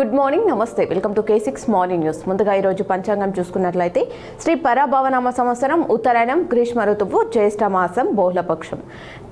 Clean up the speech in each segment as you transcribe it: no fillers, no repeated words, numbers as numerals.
Good morning, నమస్తే. Welcome to K6 morning news. ముందుగా ఈరోజు పంచాంగం చూసుకున్నట్లయితే శ్రీ పరాభవనామ సంవత్సరం ఉత్తరాయణం, గ్రీష్మ ఋతువు, జ్యేష్ఠ మాసం, బహుళపక్షం,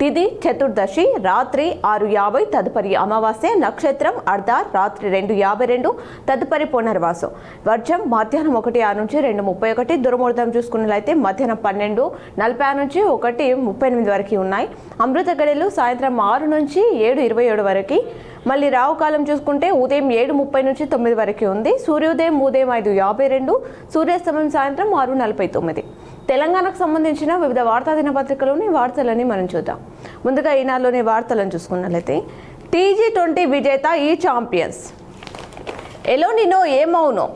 తిథి చతుర్దశి, రాత్రి 6:50, తదుపరి అమావాస్య, నక్షత్రం అర్ధ, రాత్రి 2:52, తదుపరి పునర్వాసం, వర్జం మధ్యాహ్నం 1:06 నుంచి 2:31, దుర్ముహూర్తం చూసుకున్నట్లయితే మధ్యాహ్నం 12:46 నుంచి 1:38 వరకు ఉన్నాయి. అమృత గడియలు సాయంత్రం 6 నుంచి 7:27 వరకు. మళ్ళీ రావు కాలం చూసుకుంటే ఉదయం 7:30 నుంచి 9 వరకు ఉంది. సూర్యోదయం ఉదయం 5:52, సూర్యాస్తమయం సాయంత్రం 6:49. తెలంగాణకు సంబంధించిన వివిధ వార్తా దినపత్రికలోని వార్తలని మనం చూద్దాం. ముందుగా ఈనాడులోని వార్తలను చూసుకున్నట్లయితే T20 విజేత ఈ ఛాంపియన్స్, ఎలోనినో ఏమవునో,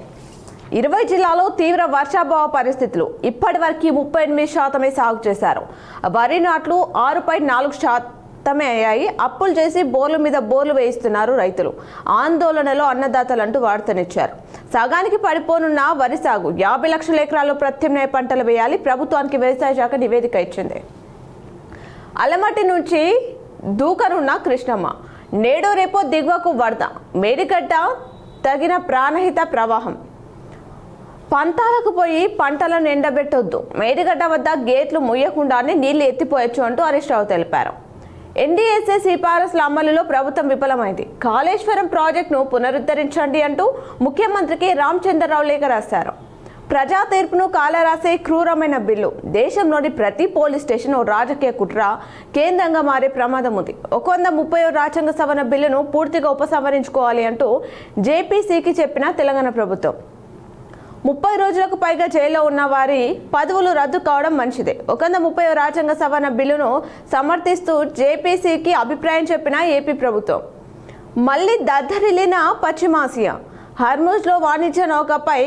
20 జిల్లాలో తీవ్ర వర్షాభావ పరిస్థితులు, ఇప్పటి వరకు 38% సాగు చేశారు. వరి నాట్లు 6.4% అయ్యాయి. అప్పులు చేసి బోర్ల మీద బోర్లు వేయిస్తున్నారు రైతులు. ఆందోళనలో అన్నదాతలు అంటూ వార్తనిచ్చారు. సగానికి పడిపోనున్న వరి సాగు, 50 లక్షల ఎకరాల్లో ప్రత్యామ్నాయ పంటలు వేయాలి. ప్రభుత్వానికి వ్యవసాయ శాఖ నివేదిక ఇచ్చింది. అలమటి నుంచి దూకనున్న కృష్ణమ్మ, నేడో రేపో దిగువకు వరద, మేడిగడ్డ తగిన ప్రాణహిత ప్రవాహం, పంతాలకు పోయి పంటలను ఎండబెట్టొద్దు, మేడిగడ్డ వద్ద గేట్లు ముయ్యకుండానే నీళ్లు ఎత్తిపోయొచ్చు అంటూ హరీష్ రావు తెలిపారు. NDSA సిఫారసుల అమలులో ప్రభుత్వం విఫలమైంది. కాళేశ్వరం ప్రాజెక్టును పునరుద్ధరించండి అంటూ ముఖ్యమంత్రికి రామచంద్రరావు లేఖ రాశారు. ప్రజా తీర్పును కాలరాసే క్రూరమైన బిల్లు, దేశంలోని ప్రతి పోలీస్ స్టేషన్ ఓ రాజకీయ కుట్ర కేంద్రంగా మారే ప్రమాదం ఉంది. 130వ రాజ్యాంగ సవరణ బిల్లును పూర్తిగా ఉపసంహరించుకోవాలి అంటూ JPCకి చెప్పిన తెలంగాణ ప్రభుత్వం, 30 రోజులకు పైగా జైల్లో ఉన్న వారి పదవులు రద్దు కావడం మంచిదే. 130వ రాజ్యాంగ సవరణ బిల్లును సమర్థిస్తూ JPCకి అభిప్రాయం చెప్పిన ఏపీ ప్రభుత్వం. మళ్లీ దద్దరిల్లిన పశ్చిమాసియా, హర్ముజ్లో వాణిజ్య నౌకపై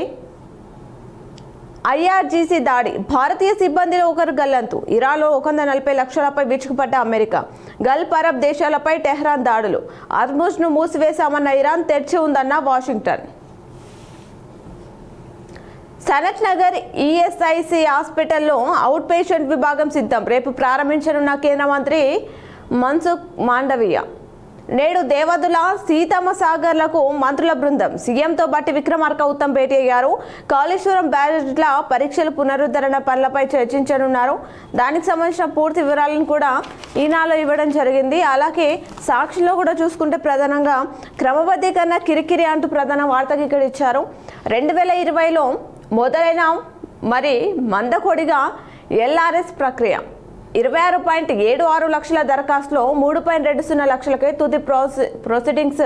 IRGC దాడి, భారతీయ సిబ్బందిలో ఒకరు గల్లంతు, ఇరాన్లో 140 లక్షలపై విరుచుకుపడ్డ అమెరికా, గల్ఫ్ అరబ్ దేశాలపై టెహ్రాన్ దాడులు, హర్ముజ్ను మూసివేశామన్న ఇరాన్, తెరిచి ఉందన్న వాషింగ్టన్. సనత్ నగర్ ESIC హాస్పిటల్లో అవుట్ పేషెంట్ విభాగం సిద్ధం, రేపు ప్రారంభించనున్న కేంద్ర మంత్రి మన్సుఖ్ మాండవీయ. నేడు దేవదుల సీతమ్మ సాగర్లకు మంత్రుల బృందం, సీఎంతో బట్టి విక్రమార్క ఉత్తమ్ భేటీ అయ్యారు. కాళేశ్వరం బ్యారేజ్ల పరీక్షల పునరుద్ధరణ పనులపై చర్చించనున్నారు. దానికి సంబంధించిన పూర్తి వివరాలను కూడా ఈనాడులో ఇవ్వడం జరిగింది. అలాగే సాక్షిలో కూడా చూసుకుంటే ప్రధానంగా క్రమబద్ధీకరణ కిరికిరి అంటూ ప్రధాన వార్తకి ఇక్కడ ఇచ్చారు. 2020లో మొదలైన మరి మందకొడిగా LRS ప్రక్రియ, 26.76 లక్షల దరఖాస్తులో 3.20 లక్షలకే తుది ప్రొసీడింగ్స్.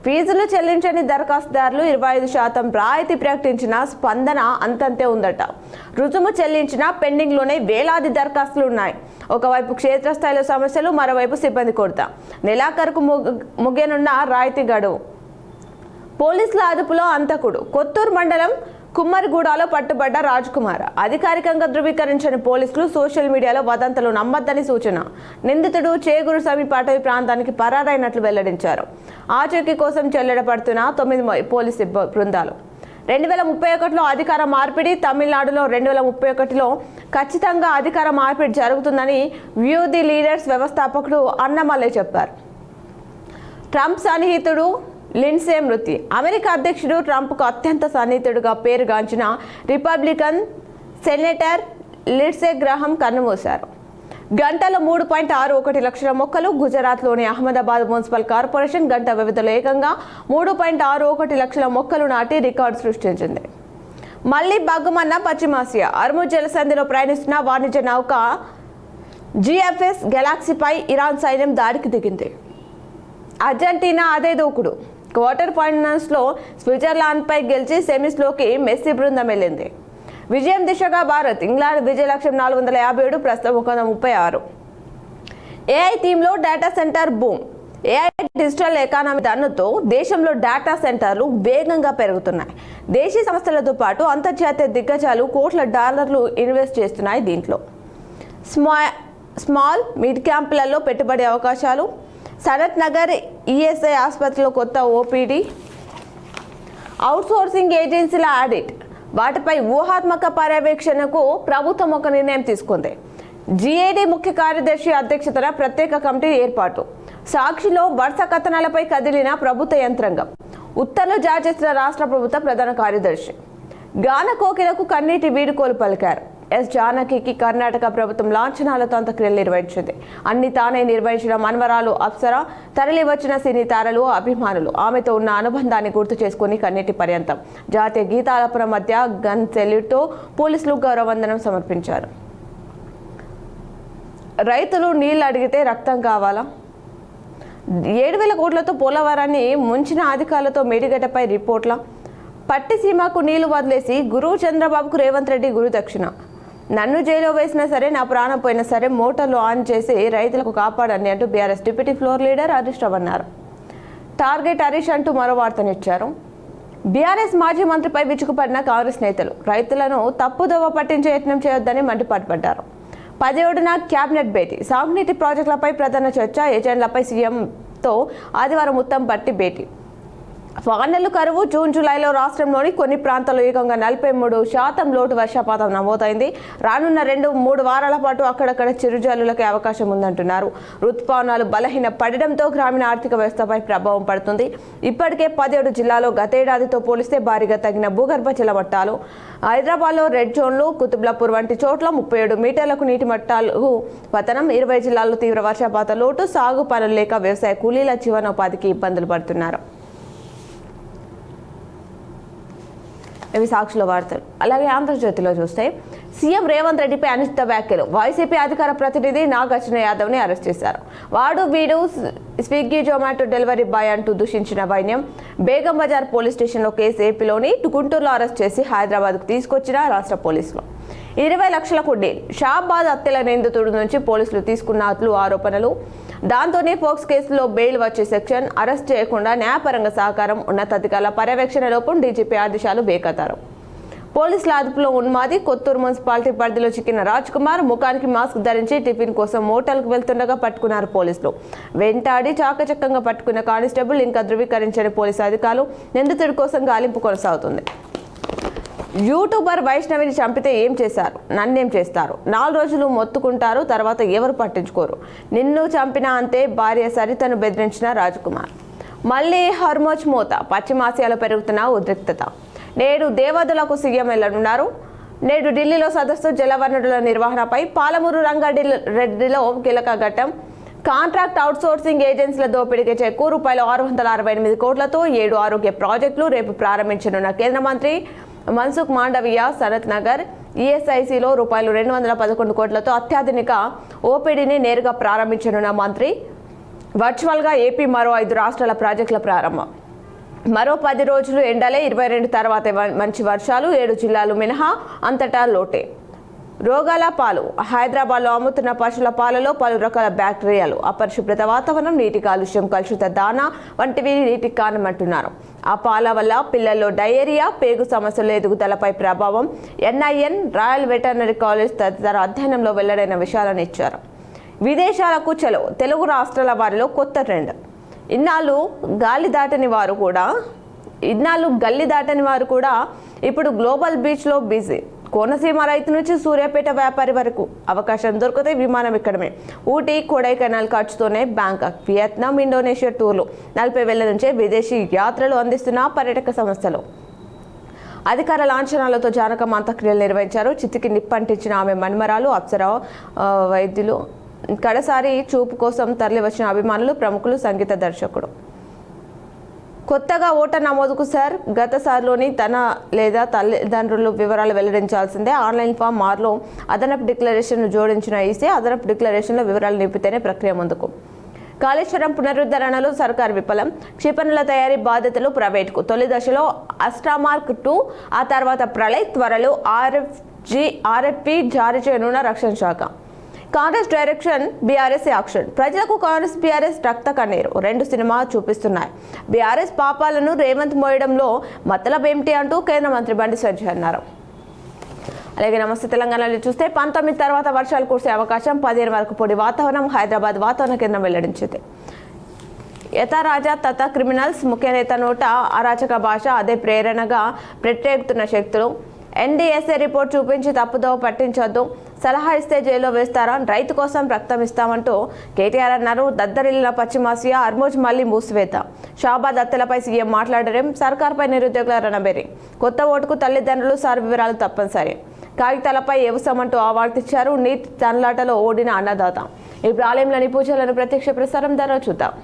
ఫీజులు చెల్లించని దరఖాస్తుదారులు 25% రాయితీ ప్రకటించిన స్పందన అంతంతే ఉందట. రుజుము చెల్లించిన పెండింగ్లోనే వేలాది దరఖాస్తులు ఉన్నాయి. ఒకవైపు క్షేత్రస్థాయిలో సమస్యలు, మరోవైపు సిబ్బంది కొరత. నెలాఖరుకు ముగియనున్న రాయితీ గడువు. పోలీసుల అదుపులో అంతకుడు, కొత్తూరు మండలం కుమ్మరిగూడలో పట్టుబడ్డ రాజ్ కుమార్. అధికారికంగా ధృవీకరించని పోలీసులు సోషల్ మీడియాలో వదంతులు నమ్మద్దని సూచన. నిందితుడు చేగూరు సమీప అటవీ ప్రాంతానికి పరారైనట్లు వెల్లడించారు. ఆచూకీ కోసం చెల్లెడపడుతున్న 9 పోలీసు బృందాలు. 2031లో అధికార మార్పిడి, తమిళనాడులో 2031లో ఖచ్చితంగా అధికార మార్పిడి జరుగుతుందని వ్యూ ది లీడర్స్ వ్యవస్థాపకుడు అన్నమలై చెప్పారు. ట్రంప్ సన్నిహితుడు లిండ్సే మృతి, అమెరికా అధ్యక్షుడు ట్రంప్కు అత్యంత సన్నిహితుడుగా పేరుగాంచిన రిపబ్లికన్ సెనేటర్ లిండ్సే గ్రహం కన్నుమూశారు. గంటలో 3.61 లక్షల మొక్కలు. గుజరాత్లోని అహ్మదాబాద్ మున్సిపల్ కార్పొరేషన్ గంట వ్యవధిలో ఏకంగా 3.61 లక్షల మొక్కలు నాటి రికార్డు సృష్టించింది. మళ్లీ బగ్గుమన్న పశ్చిమాసియా, హర్ముజ్ జలసంధిలో ప్రయాణిస్తున్న వాణిజ్య నౌక GFS గెలాక్సీపై ఇరాన్ సైన్యం దాడికి దిగింది. అర్జెంటీనా అదే దూకుడు, క్వార్టర్ ఫైనల్స్లో స్విట్జర్లాండ్పై గెలిచి సెమీస్లోకి మెస్సీ బృందం వెళ్ళింది. విజయం దిశగా భారత్, ఇంగ్లాండ్ విజయ లక్ష్యం 457, ప్రస్తుతం 136. AI థీమ్లో data centre boom, AI digital economy దన్నుతో దేశంలో డేటా సెంటర్లు వేగంగా పెరుగుతున్నాయి. దేశీయ సంస్థలతో పాటు అంతర్జాతీయ దిగ్గజాలు కోట్ల డాలర్లు ఇన్వెస్ట్ చేస్తున్నాయి. దీంట్లో స్మాల్ మిడ్ క్యాంపులలో పెట్టుబడి అవకాశాలు. సనత్ నగర్ ESI ఆసుపత్రిలో కొత్త OPD, అవుట్సోర్సింగ్ ఏజెన్సీల ఆడిట్, వాటిపై ఊహాత్మక పర్యవేక్షణకు ప్రభుత్వం ఒక నిర్ణయం తీసుకుంది. GAD ముఖ్య కార్యదర్శి అధ్యక్షతన ప్రత్యేక కమిటీ ఏర్పాటు. సాక్షిలో వరుస కథనాలపై కదిలిన ప్రభుత్వ యంత్రాంగం. ఉత్తర్వులు జారీ చేసిన రాష్ట్ర ప్రభుత్వ ప్రధాన కార్యదర్శి గాన కోకిలకు కన్నీటి వీడుకోలు పలికారు. ఎస్ జానకికి కర్ణాటక ప్రభుత్వం లాంఛనాలతో అంత్యక్రియలు నిర్వహించింది. అన్ని తానే నిర్వహించిన మన్మరాలు అప్సరా తరలి వచ్చిన సినీ తారలు, అభిమానులు ఆమెతో ఉన్న అనుబంధాన్ని గుర్తు చేసుకుని కన్నీటి పర్యంతం జాతీయ గీతాలపన మధ్య గన్ సెల్యూట్తో పోలీసులు గౌరవవందనం సమర్పించారు. రైతులు నీళ్లు అడిగితే రక్తం కావాలా? 7,000 కోట్లతో పోలవరాన్ని ముంచిన అధికారులతో మేడిగడ్డపై రిపోర్ట్ల పట్టిసీమకు నీళ్లు వదిలేసి గురువు చంద్రబాబుకు రేవంత్ రెడ్డి గురుదక్షిణ. నన్ను జైల్లో వేసినా సరే, నా ప్రాణం పోయినా సరే మోటార్లు ఆన్ చేసి రైతులకు కాపాడండి అంటూ BRS deputy floor leader Harish Rao అన్నారు. టార్గెట్ హరీష్ అంటూ మరో వార్తనిచ్చారు. బీఆర్ఎస్ మాజీ మంత్రిపై విరుచుకుపడిన కాంగ్రెస్ నేతలు రైతులను తప్పుదోవ పట్టించే యత్నం చేయొద్దని మండిపాటుపడ్డారు. 17న క్యాబినెట్ భేటీ, సాగునీటి ప్రాజెక్టులపై ప్రధాన చర్చ, ఏజెంట్లపై సీఎంతో ఆదివారం ఉత్తమ్ భట్టి భేటీ. వానలు కరువు, జూన్ జూలైలో రాష్ట్రంలోని కొన్ని ప్రాంతాల్లో ఏకంగా 43% లోటు వర్షపాతం నమోదైంది. రానున్న 2-3 వారాల పాటు అక్కడక్కడ చిరుజల్లులకే అవకాశం ఉందంటున్నారు. రుతుపవనాలు బలహీన పడడంతో గ్రామీణ ఆర్థిక వ్యవస్థపై ప్రభావం పడుతుంది. ఇప్పటికే 17 జిల్లాల్లో గతేడాదితో పోలిస్తే భారీగా తగ్గిన భూగర్భ జల మట్టాలు. హైదరాబాద్లో రెడ్ జోన్లు, కుతుబ్లాపూర్ వంటి చోట్ల 37 మీటర్లకు నీటి మట్టాలు పతనం. 20 జిల్లాల్లో తీవ్ర వర్షపాత లోటు, సాగు పనులు లేక వ్యవసాయ కూలీల జీవనోపాధికి ఇబ్బందులు పడుతున్నారు. ఇవి సాక్షుల వార్తలు. అలాగే ఆంధ్రజ్యోతిలో చూస్తే సీఎం రేవంత్ రెడ్డిపై అనుచిత వ్యాఖ్యలు. వైసీపీ అధికార ప్రతినిధి నాగార్జున యాదవ్ని అరెస్ట్ చేశారు. వాడు వీడు స్విగ్గీ జొమాటో డెలివరీ బాయ్ అంటూ దూషించిన వైన్యం. బేగం బజార్ పోలీస్ స్టేషన్లో కేసు, ఏపీలోని గుంటూరులో అరెస్ట్ చేసి హైదరాబాద్కు తీసుకొచ్చిన రాష్ట్ర పోలీసులు. 20 లక్షలకు డీల్. షాబాద్ హత్యల నిందితుడి నుంచి పోలీసులు తీసుకున్నట్లు ఆరోపణలు. దాంతోనే ఫోక్స్ కేసులో బెయిల్ వచ్చే సెక్షన్, అరెస్ట్ చేయకుండా న్యాయపరంగా సహకారం, ఉన్నతాధికారుల పర్యవేక్షణ లోపం, డీజీపీ ఆదేశాలు బేఖతారు. పోలీసుల అదుపులో ఉన్మాది. కొత్తూరు మున్సిపాలిటీ పరిధిలో చిక్కిన రాజ్ కుమార్ ముఖానికి మాస్క్ ధరించి టిఫిన్ కోసం హోటల్కు వెళ్తుండగా పట్టుకున్నారు పోలీసులు. వెంటాడి చాకచక్యంగా పట్టుకున్న కానిస్టేబుల్ ఇంకా ధృవీకరించని పోలీసు అధికారులు. నిందితుడి కోసం గాలింపు కొనసాగుతుంది. యూట్యూబర్ వైష్ణవిని చంపితే ఏం చేశారు, నన్నేం చేస్తారు? 4 రోజులు మొత్తుకుంటారు, తర్వాత ఎవరు పట్టించుకోరు. నిన్ను చంపినా అంతే. భార్య సరితను బెదిరించిన రాజ్కుమార్. మళ్ళీ హర్మోజ్ మోత. పశ్చిమాసియాలో పెరుగుతున్న ఉద్రిక్తత. నేడు దేవాదులకు సీఎం వెళ్లనున్నారు. నేడు ఢిల్లీలో సదస్సు. జలవనరుల నిర్వహణపై పాలమూరు రంగారెడ్డిలో కీలక ఘట్టం. కాంట్రాక్ట్ అవుట్సోర్సింగ్ ఏజెన్సీల దోపిడీకి చెక్కు. రూపాయలు 668 కోట్లతో 7 ఆరోగ్య ప్రాజెక్టులు రేపు ప్రారంభించనున్న కేంద్ర మంత్రి మన్సుఖ్ మాండవీయ. సనత్ నగర్ ఈఎస్ఐసిలో రూపాయలు 211 కోట్లతో అత్యాధునిక ఓపీడీని నేరుగా ప్రారంభించనున్న మంత్రి. వర్చువల్గా ఏపీ మరో 5 రాష్ట్రాల ప్రాజెక్టుల ప్రారంభం. మరో 10 రోజులు ఎండలే. 22 తర్వాత మంచి వర్షాలు. 7 జిల్లాలు మినహా అంతటా లోటే. రోగాల పాలు. హైదరాబాద్లో అమ్ముతున్న పశువుల పాలలో పలు రకాల బ్యాక్టీరియాలు. అపరిశుభ్రత వాతావరణం, నీటి కాలుష్యం, కలుషిత దానా వంటివి నీటికి కారణమంటున్నారు. ఆ పాల వల్ల పిల్లల్లో డయేరియా, పేగు సమస్యల ఎదుగుదలపై ప్రభావం. ఎన్ఐఎన్, రాయల్ వెటర్నరీ కాలేజ్ తదితర అధ్యయనంలో వెల్లడైన విషయాలను ఇచ్చారు. విదేశాలకు చలో. తెలుగు రాష్ట్రాల వారిలో కొత్త ట్రెండ్. ఇన్నాళ్ళు గల్లి దాటని వారు కూడా ఇప్పుడు గ్లోబల్ బీచ్లో బిజీ. కోనసీమ రైతు నుంచి సూర్యాపేట వ్యాపారి వరకు అవకాశం దొరికితే విమానం ఎక్కడమే. ఊటీ, కొడైకెనాల్ ఖర్చుతోనే బ్యాంకాక్, వియత్నాం, ఇండోనేషియా టూర్లు. 40,000 నుంచే విదేశీ యాత్రలు అందిస్తున్న పర్యాటక సంస్థలు. అధికార లాంఛనాలతో జానకమ్మ అంత్యక్రియలు నిర్వహించారు. చితికి నిప్పంటించిన ఆమె మన్మరాలు అప్సరా వైద్యులు. కడసారి చూపు కోసం తరలి వచ్చిన అభిమానులు, ప్రముఖులు, సంగీత దర్శకుడు. కొత్తగా ఓటర్ నమోదుకు సార్ గతసారిలోని తన లేదా తల్లిదండ్రుల వివరాలు వెల్లడించాల్సిందే. ఆన్లైన్ ఫామ్ 6లో అదనపు డిక్లరేషన్ను జోడించిన ఈసీ. అదనపు డిక్లరేషన్లో వివరాలు నింపితేనే ప్రక్రియ ముందుకు. కాళేశ్వరం పునరుద్ధరణలో సర్కార్ విఫలం. క్షిపణుల తయారీ బాధ్యతలు ప్రైవేట్కు. తొలి దశలో అస్ట్రామార్క్ 2, ఆ తర్వాత ప్రళయ్. త్వరలో ఆర్ఎఫ్పి జారీ చేయనున్న రక్షణ శాఖ. Congress direction, BRS action. ప్రజలకు కాంగ్రెస్ బీఆర్ఎస్ రక్త కన్నీరు 2 సినిమా చూపిస్తున్నాయి. బీఆర్ఎస్ పాపాలను రేవంత్ మోయడంలో మతలబేమిటి అంటూ కేంద్ర మంత్రి బండి సంజయ్ అన్నారు. అలాగే నమస్తే తెలంగాణలో చూస్తే 19 తర్వాత వర్షాలు కురిసే అవకాశం. 15 వరకు పొడి వాతావరణం. హైదరాబాద్ వాతావరణ కేంద్రం వెల్లడించింది. యథా రాజా తథా క్రిమినల్స్. ముఖ్య నేత నోట అరాచక భాష, అదే ప్రేరణగా ప్రత్యేకుతున్న శక్తులు. ఎన్డీఎస్ఏ రిపోర్ట్ చూపించి తప్పుదోవ పట్టించొద్దు. సలహా ఇస్తే జైల్లో వేస్తారా? రైతు కోసం రక్తం ఇస్తామంటూ కేటీఆర్ అన్నారు. దద్దరిల్లిన పశ్చిమాసియా అర్మోజ్ మళ్లీ మూసివేత. షాబాద్ హత్యలపై సీఎం మాట్లాడడం, సర్కార్పై నిరుద్యోగుల రణబెరి. కొత్త ఓటుకు తల్లిదండ్రులు సార్ వివరాలు తప్పనిసరి. కాగితాలపై ఎవసమంటూ ఆవార్తించారు. నీట్ తన్లాటలో ఓడిన అన్నదాత. ఇప్పుడు ఆలయంలోని పూజలను ప్రత్యక్ష ప్రసారం ద్వారా చూద్దాం.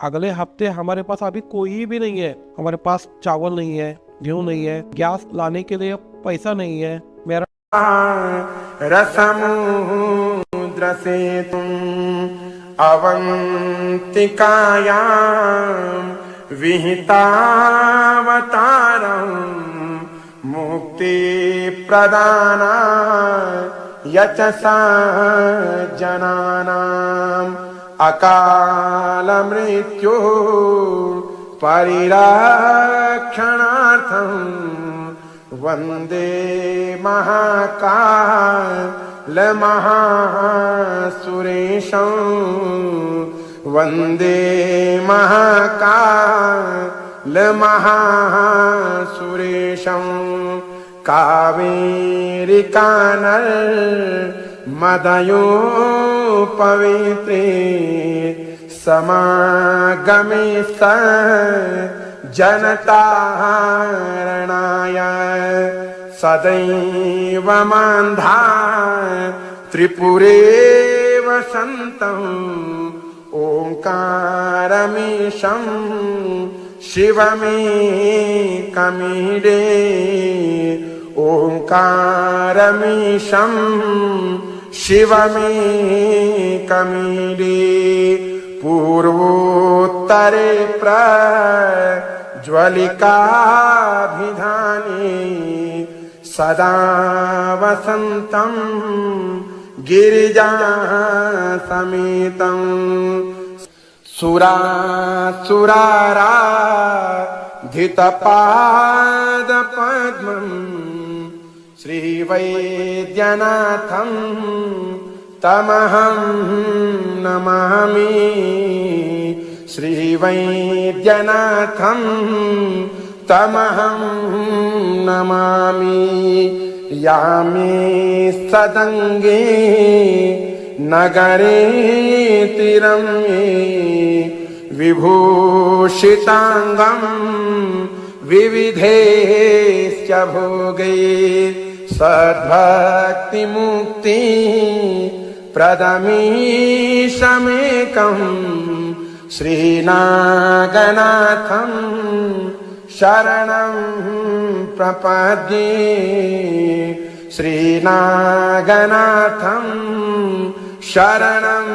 अगले हफ्ते हमारे पास अभी कोई भी नहीं है। हमारे पास चावल नहीं है, गेहूं नहीं है, गैस लाने के लिए पैसा नहीं है। मेरा रसमुद्र से तुम अवंतिकायां विहितावतारं मुक्ति प्रदाना यचसा जनानाम् अकाल मृत्यु परिरक्षणार्थं वंदे महाकाल महासुरेशं वंदे महाकाल महासुरेशं कावेरिकानल मदयो पवित्रे समागमे स जनतारणाय सदैव मान्धा त्रिपुरे वसन्तम् ओंकारमीशं शिवमेकमीडे ओंकारमीशं शिवमेकमीडे पूर्वोत्तरे प्रज्वलिकाभिधाने सदा वसन्तं गिरिजासमेतं सुरासुराराधितपादपद्मम् श्रीवैद्यनाथं तमहं नमामि। श्रीवैद्यनाथं तमहं नमामि। यामे सदङ्गे नगरे तिरम्ये विभूषिताङ्गं विविधेश्च भोगे सद्भक्तिमुक्ति प्रदमीशमेकं श्रीनागनाथं शरणं प्रपद्ये। श्रीनागनाथं शरणं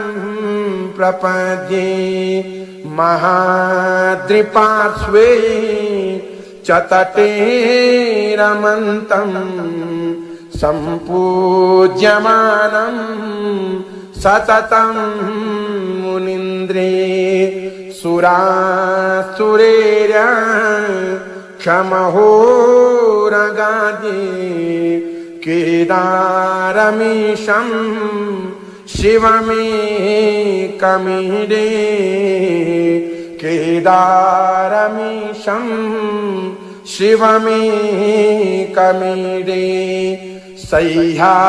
प्रपद्ये। महाद्रिपार्श्वे च तटे रमन्तं सम्पूज्यमानं सततं मुनीन्द्रे सुरासुरेर्य क्षमहोरगादि केदारमीशं शिवमेकमीडे केदारमीशं शिवमेकमीडे सह्याद्रिशीर्षे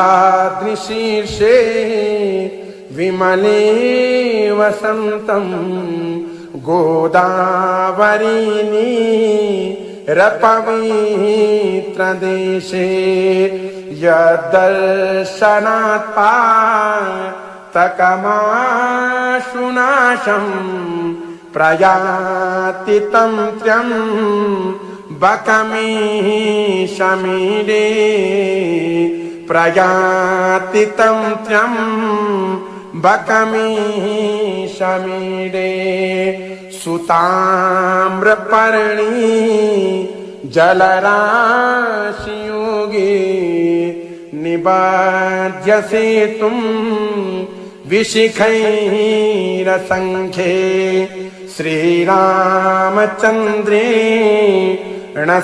विमले वसन्तं गोदावरीनी रपवित्रदेशे यद्दर्शनात् पातकमाशुनाशं प्रयाति तं त्र्यम्बकमीशमीडे प्रयाति तं त्र्यम्बकमीशमीडे सुताम्रपर्णी जलराशियोगे निबध्यसे तुम विशिखैरसङ्ख्ये श्रीरामचन्द्रेण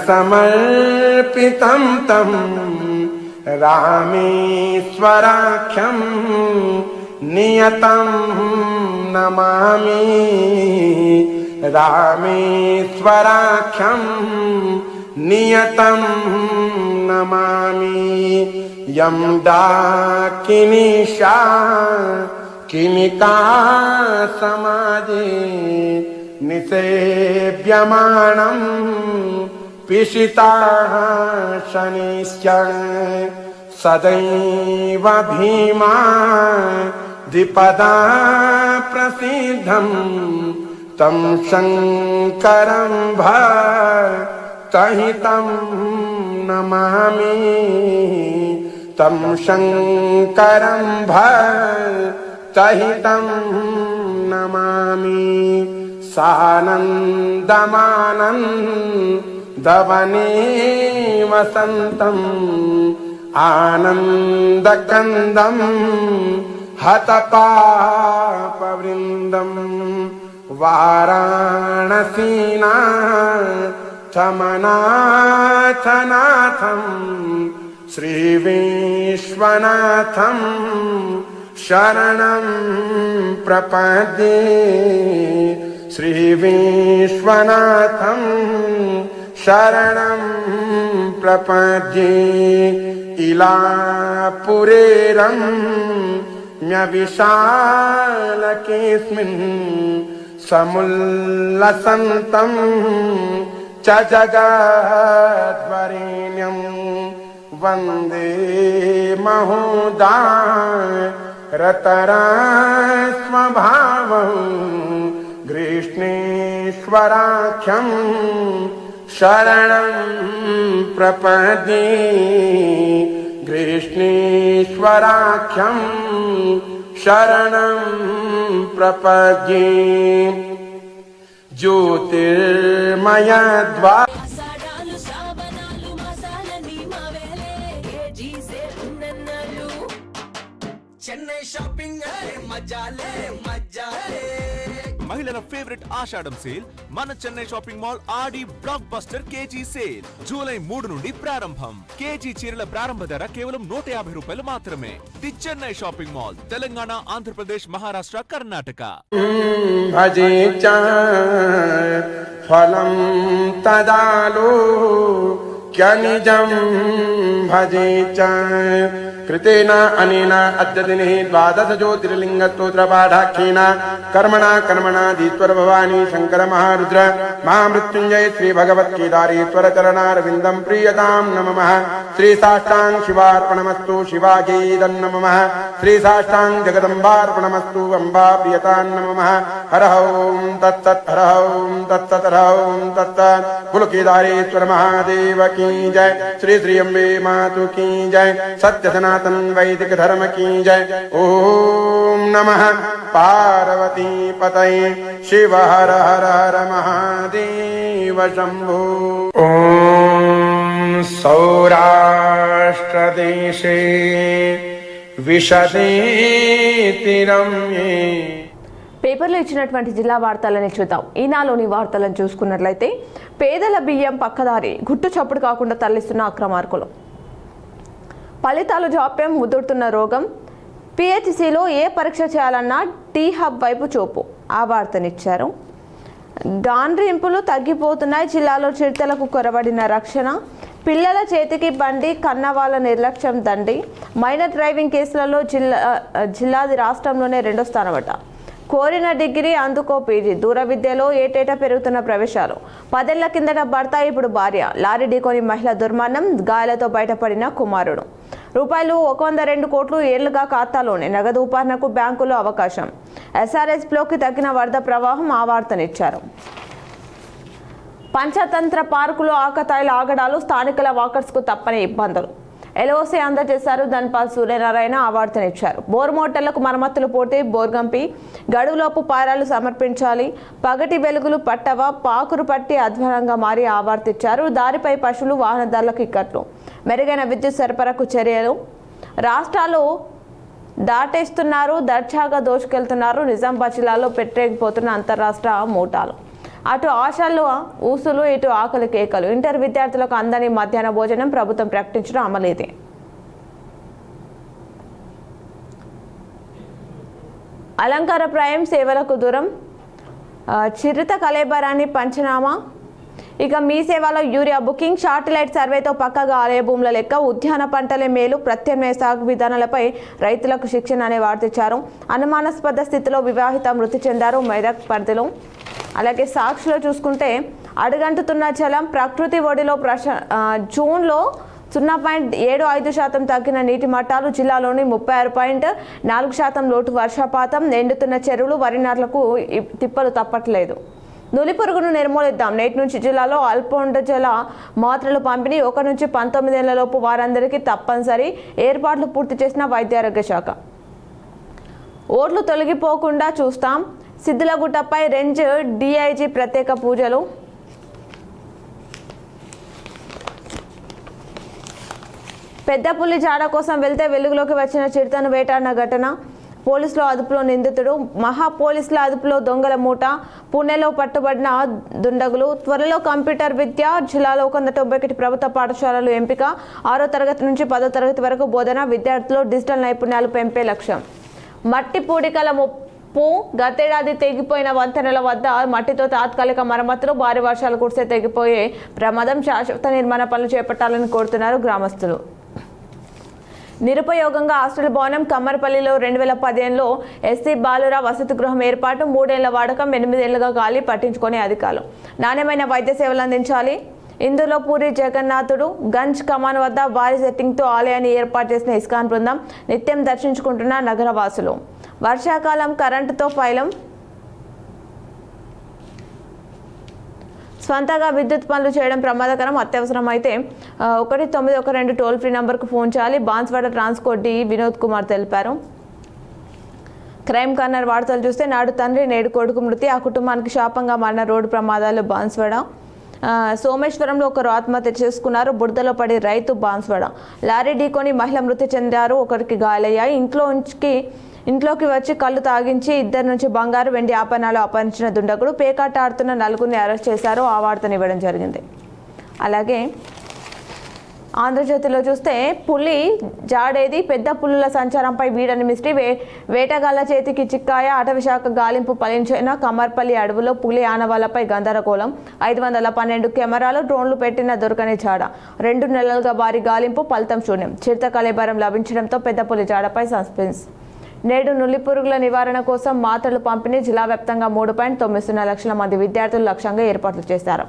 समर्पितं तं रामेश्वराख्यं नियतं नमामि रामेश्वराख्यं नियतं नमामि यं डाकिनीशा किनिका समाजे निसेव्यमानं पिशिताः शनिश्च सदैव भीमा द्विपदा प्रसिद्धं तं शङ्करं भक्तहितं नमामि तं शङ्करं भक्तहितं नमामि सानन्दमानन्दवने वसन्तम् आनन्दकन्दं हतपापवृन्दं वाराणसीनाथमनाथनाथं श्रीविश्वनाथं शरणं प्रपद्ये श्रीविश्वनाथं शरणं प्रपद्ये इलापुरेरं म्यविशालकेऽस्मिन् समुल्लसन्तं च जगद्वरेण्यं वन्दे महोदारतरास्वभावं ग्रीष्णेश्वराख्यं शरणं प्रपद्ये ग्रीष्णेश्वराख्यं शरणं प्रपद्ये ज्योतिर्मयद्वा చెన్నై షాపింగ్ మజాలే మజా మహిళల ఫేవరెట్ ఆషాఢం సేల్ మన Chennai shopping mall Aadi blockbuster KG sale July 3 నుండి ప్రారంభం. కేజీ చీరల ప్రారంభ ధర కేవలం 150 రూపాయలు మాత్రమే. The Chennai shopping mall, Telangana, Andhra Pradesh, Maharashtra, Karnataka. భజే చ ఫలం తదాలో క్యనిజం భజే చ कृतेन अनेन अद्य दिने 12 ज्योतिर्लिङ्गस्तोत्रपाठाख्येन कर्मणा कर्मणाधीश्वर भवानी शंकर महारुद्र महामृत्युंजय श्री भगवत्केदारेश्वर चरणारविन्दं प्रीयतां नमः. श्री साष्टांग शिवार्पणमस्तु शिवागेदं नमः. श्री साष्टांग जगदम्बार्पणमस्तु अम्बा प्रियतां नमः. हर ओं तत्सत् हर ओं तत्सत् हर ओं तत्सत्. कुलकेदारेश्वर महादेव की जय. श्री श्री अम्बे मातु की जय. सत्य सनातन वैदिक धर्म की जय. ओम नमः पार्वती पतये शिव हर हर हर महादेव शंभो. ओम सौराष्ट्र देशे विशदे तिरम्ये. పేపర్లో ఇచ్చినటువంటి జిల్లా వార్తలని చూద్దాం. ఈనాలోని వార్తలను చూసుకున్నట్లయితే పేదల బియ్యం పక్కదారి గుట్టు చప్పుడు కాకుండా తరలిస్తున్న అక్రమార్కులు, ఫలితాలు జాప్యం, ముదురుతున్న రోగం, పిహెచ్సిలో ఏ పరీక్ష చేయాలన్నా టీ హబ్ వైపు చూపు, ఆ వార్తనిచ్చారు. గాండ్రింపులు తగ్గిపోతున్నాయి, జిల్లాలో చిరుతలకు కొరబడిన రక్షణ, పిల్లల చేతికి బండి, కన్నవాళ్ళ నిర్లక్ష్యం దండి, మైనర్ డ్రైవింగ్ కేసులలో జిల్లాది రాష్ట్రంలోనే 2వ స్థానమట. కోరిన డిగ్రీ అందుకో పీజీ, దూర విద్యలో ఏటేటా పెరుగుతున్న ప్రవేశాలు, 10 ఏళ్ల కిందట భర్త ఇప్పుడు భార్య, లారీ ఢీకొని మహిళ దుర్మరణం, గాయాలతో బయటపడిన కుమారుడు, రూపాయలు 102 కోట్లు ఏళ్లుగా ఖాతాలోనే, నగదు ఉపాధనకు బ్యాంకులో అవకాశం, ఎస్ఆర్ఎస్లోకి తగ్గిన వరద ప్రవాహం, ఆ వార్తనిచ్చారు. పంచతంత్ర పార్కులో ఆకతాయిల ఆగడాలు, స్థానికుల వాకర్స్కు తప్పని ఇబ్బందులు, ఎల్ఓసి అందజేశారు ధన్పాల్ సూర్యనారాయణ, ఆ వార్తనిచ్చారు. బోర్ మోటార్లకు మరమ్మతులు పోటీ, బోర్గంపి గడువులోపు పారాలు సమర్పించాలి, పగటి వెలుగులు పట్టవ, పాకురు పట్టి అధ్వానంగా మారి, ఆ వార్తిచ్చారు. దారిపై పశువులు, వాహనదారులకు ఇక్కట్లు, మెరుగైన విద్యుత్ సరఫరాకు చర్యలు, రాష్ట్రాలు దాటేస్తున్నారు, దర్జాగా దోచుకెళ్తున్నారు. నిజామాబాద్ జిల్లాలో పెట్టేకపోతున్న అంతరాష్ట్ర మూటాలు. అటు ఆశలు ఊసులు, ఇటు ఆకలి కేకలు. ఇంటర్ విద్యార్థులకు అందని మధ్యాహ్న భోజనం ప్రభుత్వం ప్రకటించడం అమలేది. అలంకారప్రాయం సేవలకు దూరం, చిరుత కలేబరాన్ని పంచనామా. ఇక మీ సేవలో యూరియా బుకింగ్, శాటిలైట్ సర్వేతో పక్కగా ఆలయ భూముల లెక్క, ఉద్యాన పంటలే మేలు, ప్రత్యామ్నాయ సాగు విధానాలపై రైతులకు శిక్షణ అనే వార్తిచ్చారు. అనుమానాస్పద స్థితిలో వివాహిత మృతి చెందారు మెదక్ పరిధిలో. అలాగే సాక్షిలో చూసుకుంటే అడుగంటుతున్న జలం, ప్రకృతి ఒడిలో జూన్లో 0.75% తగ్గిన నీటి మట్టాలు, జిల్లాలోని 36.4% లోటు వర్షపాతం, ఎండుతున్న చెరువులు, వరి నాట్లకు తిప్పలు తప్పట్లేదు. నులి పురుగును నిర్మూలిద్దాం. నేటి నుంచి జిల్లాలో అల్పోండజల మాత్రలు పంపిణీ, 1 నుంచి 19 ఏళ్లలోపు వారందరికీ తప్పనిసరి, ఏర్పాట్లు పూర్తి చేసిన వైద్యారోగ్య శాఖ. ఓట్లు తొలగిపోకుండా చూస్తాం, సిద్దులగుట్టపై రేంజ్ డీఐజీ ప్రత్యేక పూజలు. పెద్ద పులి జాడ కోసం వెళ్తే వెలుగులోకి వచ్చిన చిరుతను వేటాడిన ఘటన, పోలీసుల అదుపులో నిందితుడు, మహా పోలీసుల అదుపులో దొంగల మూట, పుణెలో పట్టుబడిన దుండగులు. త్వరలో కంప్యూటర్ విద్య, జిల్లాలో 191 ప్రభుత్వ పాఠశాలలు ఎంపిక, 6వ తరగతి నుంచి 10వ తరగతి వరకు బోధన, విద్యార్థులు డిజిటల్ నైపుణ్యాలు పెంపే లక్ష్యం. మట్టి పూడికల ముప్పు, గతేడాది తెగిపోయిన వంతెనల వద్ద మట్టితో తాత్కాలిక మరమ్మతులు, భారీ వర్షాలు కురిసే తెగిపోయే ప్రమాదం, శాశ్వత నిర్మాణ పనులు చేపట్టాలని కోరుతున్నారు గ్రామస్తులు. నిరుపయోగంగా హాస్టల్ భవనం, కమ్మరపల్లిలో 2015లో ఎస్సీ బాలుర వసతి గృహం ఏర్పాటు, 3 ఏళ్ల వాడకం, 8 ఏళ్లుగా గాలి, పట్టించుకునే అధికారులు. నాణ్యమైన వైద్య సేవలు అందించాలి. ఇందులో పూరి జగన్నాథుడు గంజ్ కమాన్ వద్ద భారీ సెట్టింగ్తో ఆలయాన్ని ఏర్పాటు చేసిన ఇస్కాన్ బృందం, నిత్యం దర్శించుకుంటున్న నగరవాసులు. వర్షాకాలం కరెంటుతో పైలం, స్వంతగా విద్యుత్ పనులు చేయడం ప్రమాదకరం, అత్యవసరం అయితే 1912 టోల్ ఫ్రీ నంబర్కు ఫోన్ చేయాలి. బాన్స్వాడ ట్రాన్స్కోట్ డి వినోద్ కుమార్ తెలిపారు. క్రైమ్ కార్నర్ వార్తలు చూస్తే నాడు తండ్రి నేడు కొడుకు మృతి, ఆ కుటుంబానికి శాపంగా మారిన రోడ్డు ప్రమాదాలు. బాన్స్వాడ సోమేశ్వరంలో ఒకరు ఆత్మహత్య చేసుకున్నారు. బురదలో పడి రైతు. బాన్స్వాడ లారీ ఢీకొని మహిళ మృతి చెందారు, ఒకరికి గాయాలయ్యాయి. ఇంట్లోకి వచ్చి కళ్ళు తాగించి 2 నుంచి బంగారు, వెండి ఆభరణాలు అపహరించిన దుండగుడు, పేకాట ఆడుతున్న 4గురిని అరెస్ట్ చేశారు. ఆ వార్తను ఇవ్వడం జరిగింది. అలాగే ఆంధ్రజ్యోతిలో చూస్తే పులి జాడేది, పెద్ద పులుల సంచారంపై వీడని మిస్టరీ, వేటగాళ్ల చేతికి చిక్కాయ, అటవీశాఖ గాలింపు ఫలించిన కమ్మర్పల్లి అడవులో పులి ఆనవాళ్లపై గందరగోళం, 512 కెమెరాలు, డ్రోన్లు పెట్టిన దొరకని జాడ, 2 నెలలుగా భారీ గాలింపు, ఫలితం శూన్యం. చిరుత కళేబరం లభించడంతో పెద్ద పులి జాడపై సస్పెన్స్. నేడు నులి పురుగుల నివారణ కోసం మాత్రలు పంపిణీ, జిల్లా వ్యాప్తంగా 3.90 లక్షల మంది విద్యార్థులు లక్ష్యంగా ఏర్పాట్లు చేశారు.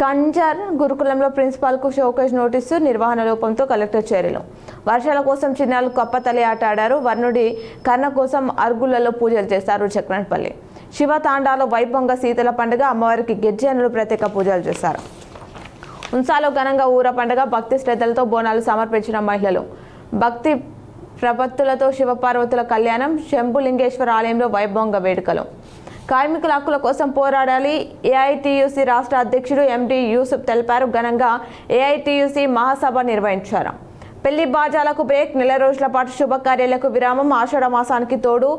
కంజర్ గురుకులంలో ప్రిన్సిపాల్కు షోకేజ్ నోటీసు, నిర్వహణ లోపంతో కలెక్టర్ చర్యలు. వర్షాల కోసం చిన్నారులు కప్పతలి ఆట ఆడారు. వర్ణుడి కర్ణ కోసం అరుగులలో పూజలు చేశారు. చక్రనపల్లి శివ తాండాలో వైభవంగా శీతల పండుగ, అమ్మవారికి గిరిజనులు ప్రత్యేక పూజలు చేశారు. ఉంసాలో ఘనంగా ఊర పండుగ, భక్తి శ్రద్ధలతో బోనాలు సమర్పించిన మహిళలు. భక్తి ప్రపత్తులతో శివపార్వతుల కళ్యాణం, శంభులింగేశ్వర ఆలయంలో వైభవంగా వేడుకలు. కార్మికుల హక్కుల కోసం పోరాడాలి, ఏఐటీయూసీ రాష్ట్ర అధ్యక్షుడు ఎండి యూసుఫ్ తెలిపారు. ఘనంగా ఏఐటీయూసీ మహాసభ నిర్వహించారు. పెళ్లి బాజాలకు బ్రేక్, 4 రోజుల పాటు శుభకార్యాలకు విరామం, ఆషాఢ మాసానికి తోడు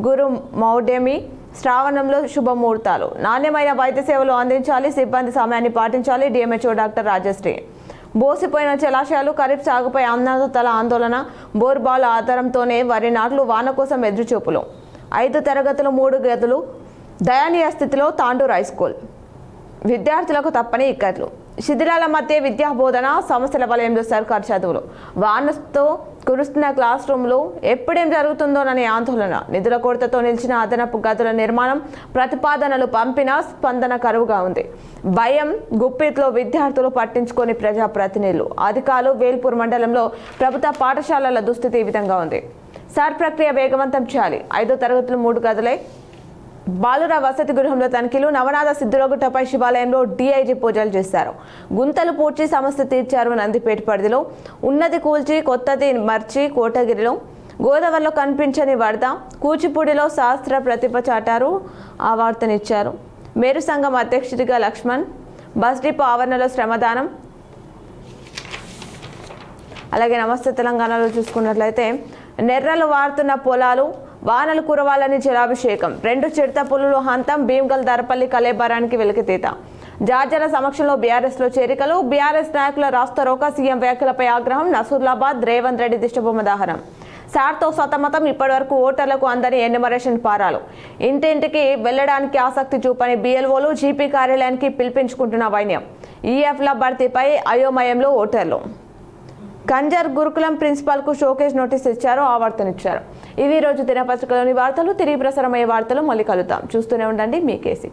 గురు మౌఢ్యమి, శ్రావణంలో శుభముహూర్తాలు. నాణ్యమైన వైద్య సేవలు అందించాలి, సిబ్బంది సమయాన్ని పాటించాలి. DMHO doctor Rajashree. బోసిపోయిన జలాశయాలు, ఖరీఫ్ సాగుపై అన్నదాతల ఆందోళన, బోర్బాల్ ఆధారంతోనే వరి నాట్లు, వాన కోసం ఎదురుచూపులు. 5 తరగతులు 3 గదులు, దయనీయ స్థితిలో తాండూర్ హైస్కూల్. విద్యార్థులకు తప్పని ఇక్కట్లు. శిథిలాల మధ్య విద్యా బోధన, సమస్యల వలయంలో సర్కారు చదువులు. వానతో కురుస్తున్న క్లాస్ రూమ్లు, ఎప్పుడేం జరుగుతుందోననే ఆందోళన. నిధుల కొరతతో నిలిచిన అదనపు గదుల నిర్మాణం, ప్రతిపాదనలు పంపినా స్పందన కరువుగా ఉంది. భయం గుప్పిట్లో విద్యార్థులు పట్టించుకొని ప్రజాప్రతినిధులు, అధికారులు. వేల్పూర్ మండలంలో ప్రభుత్వ పాఠశాలల దుస్థితి ఈ విధంగా ఉంది. సార్ ప్రక్రియ వేగవంతం చేయాలి. 5వ తరగతులు 3 గదులై. బాలుర వసతి గృహంలో తనిఖీలు. నవనాథ సిద్ధులగుట్టపై శివాలయంలో డీఐజీ పూజలు చేశారు. గుంతలు పూడ్చి సమస్య తీర్చారు. నందిపేట పరిధిలో ఉన్నది కూల్చి కొత్తది మర్చి కోటగిరిలో. గోదావరిలో కనిపించని వరద. కూచిపూడిలో శాస్త్ర ప్రతిభ చాటారు. ఆ వార్తనిచ్చారు. మేరు సంఘం అధ్యక్షుడిగా లక్ష్మణ్. బస్ డిపో ఆవరణలో శ్రమదానం. అలాగే నమస్తే తెలంగాణలో చూసుకున్నట్లయితే నెర్రలు వారుతున్న పొలాలు, వానలు కురవాలని జలాభిషేకం. 2 చిడత పులులు హంతం, భీమ్గల్ దరపల్లి కలేబరానికి వెలికితీత. జార్జల సమక్షంలో బీఆర్ఎస్లో చేరికలు, బీఆర్ఎస్ నాయకుల రాస్తారోకా, సీఎం వ్యాఖ్యలపై ఆగ్రహం, నసూర్లాబాద్ రేవంత్ రెడ్డి దిష్టబొమ్మ దహనం. సార్తో సతమతం, ఇప్పటివరకు ఓటర్లకు అందని ఎన్యుమరేషన్ పారాలు. ఇంటింటికి వెళ్లడానికి ఆసక్తి చూపని BLOలు, జీపీ కార్యాలయానికి పిలిపించుకుంటున్న వైన్యం. ఈఎఫ్ల భర్తీపై అయోమయంలో ఓటర్లు. కంజర్ గురుకులం ప్రిన్సిపాల్కు షోకేజ్ నోటీస్ ఇచ్చారు, ఆవర్తనిచ్చారు. ఇవి రోజు దినపత్రికలోని వార్తలు. తిరిగి ప్రసారమయ్యే వార్తలు మళ్ళీ కలుద్దాం. చూస్తూనే ఉండండి మీ K6.